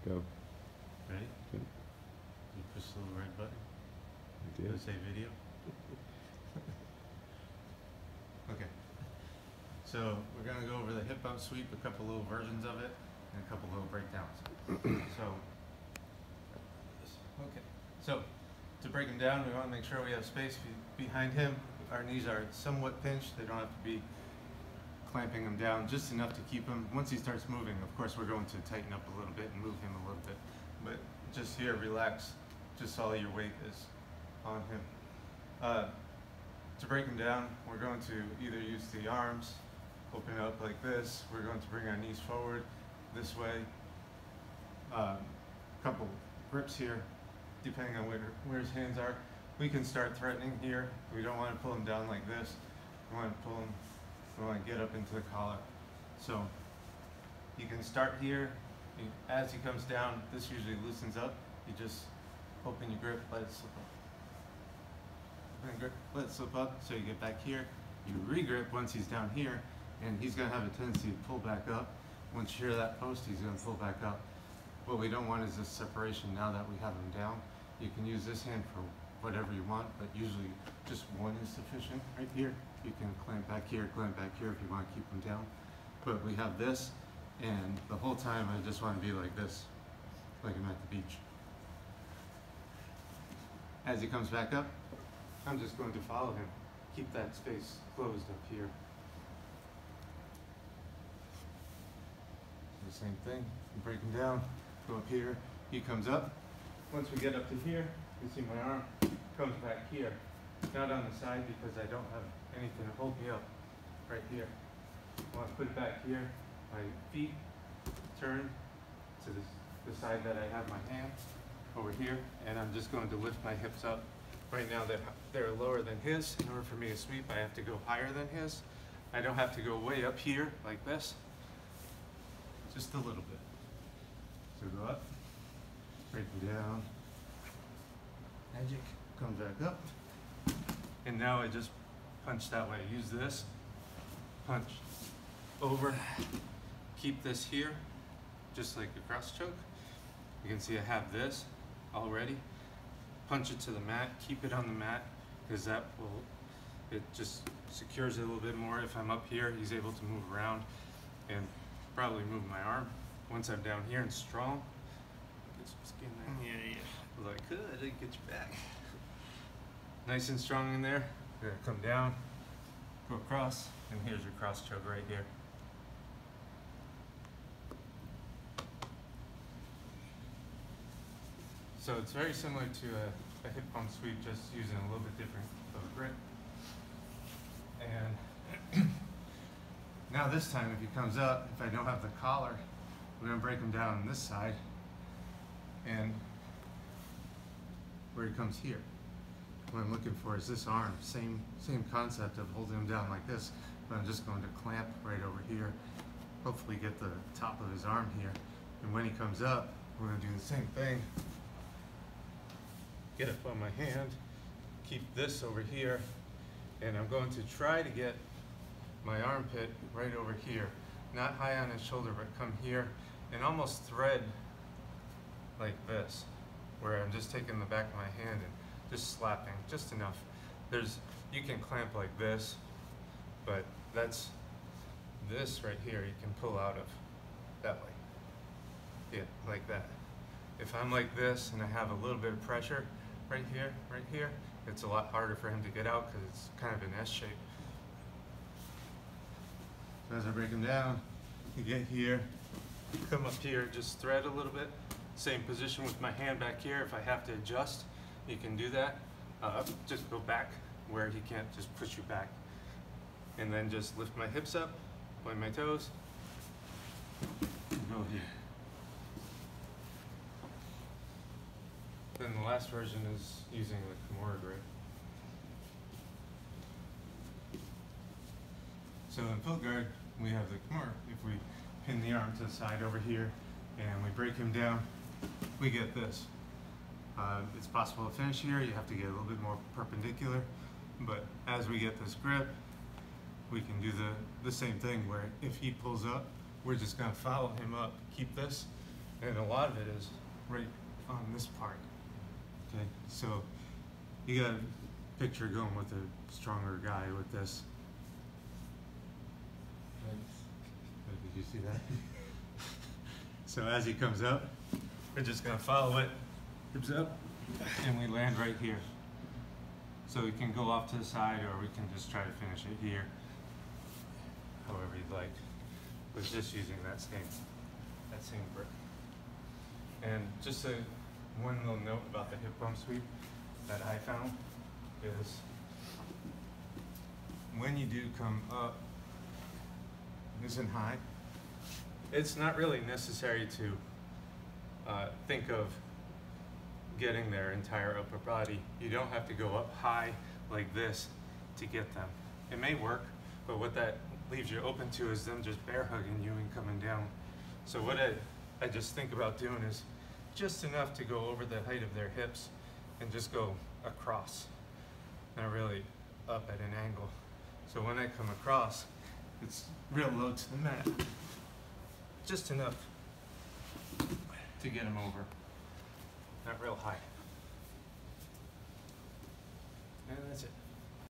Go. Ready? Good. You push the little red button. I did. Does it say video? Okay. So we're gonna go over the hip bump sweep, a couple little versions of it, and a couple little breakdowns. So to break him down, we want to make sure we have space behind him. Our knees are somewhat pinched. They don't have to be clamping him down, just enough to keep him. Once he starts moving, of course, we're going to tighten up a little bit and move him a little bit. But just here, relax. Just all your weight is on him. To break him down, we're going to either use the arms, open up like this. We're going to bring our knees forward this way. Couple grips here, depending on where his hands are. We can start threatening here. We don't want to pull him down like this. We want to pull him, we want to get up into the collar. So you can start here. As he comes down, this usually loosens up. You just open your grip, let it slip up. Open grip, let it slip up, so you get back here. You re-grip once he's down here, and he's going to have a tendency to pull back up. Once you hear that post, he's going to pull back up. What we don't want is this separation now that we have him down. You can use this hand for whatever you want, but usually just one is sufficient. Right here, you can clamp back here if you want to keep him down. But we have this, and the whole time I just want to be like this, like I'm at the beach. As he comes back up, I'm just going to follow him. Keep that space closed up here. The same thing, break him down, go up here, he comes up. Once we get up to here, you see my arm comes back here. Not on the side because I don't have anything to hold me up. Right here. I want to put it back here. My feet turn to the side that I have my hand over here, and I'm just going to lift my hips up. Right now they're lower than his. In order for me to sweep, I have to go higher than his. I don't have to go way up here like this. Just a little bit. So go up, break it down, magic, come back up. And now I just punch that way. Use this, punch over, keep this here, just like a cross choke. You can see I have this already. Punch it to the mat, keep it on the mat, because that will, it just secures it a little bit more. If I'm up here, he's able to move around and probably move my arm. Once I'm down here and strong, get some skin there. Yeah. Well, I could, I didn't get you back. Nice and strong in there. You're gonna come down, go across, and here's your cross choke right here. So it's very similar to a hip pump sweep, just using a little bit different of a grip. And now this time, if he comes up, if I don't have the collar, we're gonna break him down on this side, and where he comes here. What I'm looking for is this arm, same concept of holding him down like this, but I'm just going to clamp right over here, hopefully get the top of his arm here. And when he comes up, we're gonna do the same thing. Get up on my hand, keep this over here, and I'm going to try to get my armpit right over here, not high on his shoulder, but come here and almost thread like this, where I'm just taking the back of my hand and just slapping, just enough. You can clamp like this, but that's this right here you can pull out of that way. Yeah, like that. If I'm like this and I have a little bit of pressure right here, it's a lot harder for him to get out because it's kind of an S shape. So as I break him down, you get here, come up here, just thread a little bit. Same position with my hand back here. If I have to adjust, you can do that. Just go back where he can't just push you back. And then just lift my hips up, point my toes, and go here. Then the last version is using the Kimura grip. So in foot guard, we have the Kimura. If we pin the arm to the side over here and we break him down, we get this. It's possible to finish here. You have to get a little bit more perpendicular, but as we get this grip, we can do the same thing where if he pulls up, we're just gonna follow him up, keep this, And a lot of it is right on this part. Okay, so you got a picture going with a stronger guy with this. Did you see that? So as he comes up, we're just gonna follow it, hips up, and we land right here. So we can go off to the side, or we can just try to finish it here, however you'd like. But just using that same grip. And just one little note about the hip bump sweep that I found is when you do come up, nice and high, it's not really necessary to think of getting their entire upper body. You don't have to go up high like this to get them. It may work, but what that leaves you open to is them just bear hugging you and coming down. So what I just think about doing is just enough to go over the height of their hips and just go across, not really up at an angle. So when I come across, it's real low to the mat. Just enough to get them over, not real high. And that's it.